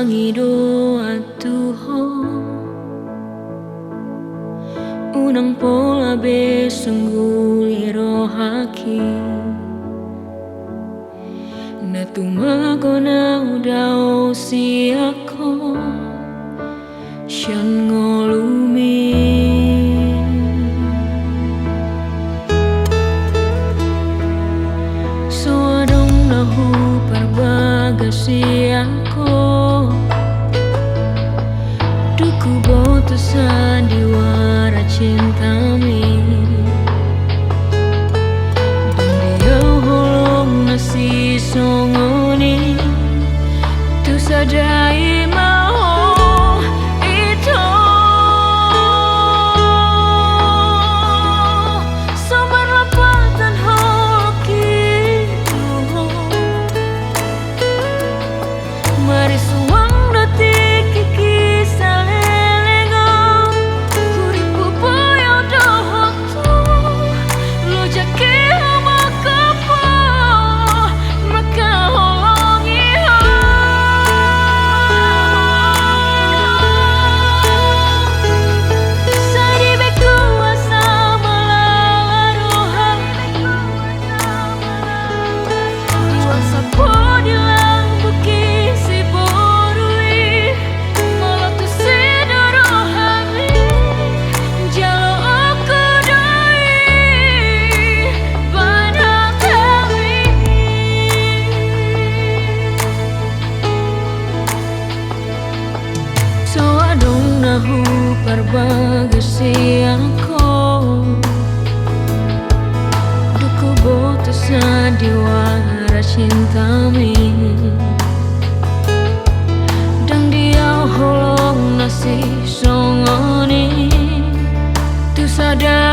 sangi doa Tuhan unang pola besungguli rohaki na tumago na udao siako siyan ngolumi so adong nahu parbaga siako duku boto sandiwara cintami dan dia holong nasi songoni tu sadai mau itu sobar lapatan hoki mari suang detik kiki salelengo huripu boyo dohok tu lo jake makapo maka holongi ho sari beku asa malaruhan diwasa podilang buki si borui malah tu sedorohani jalo aku doi banyak kali so adong nahu parbaga siangko duku boto sandiwara cintami dan dia holong nasi songoni tu sadar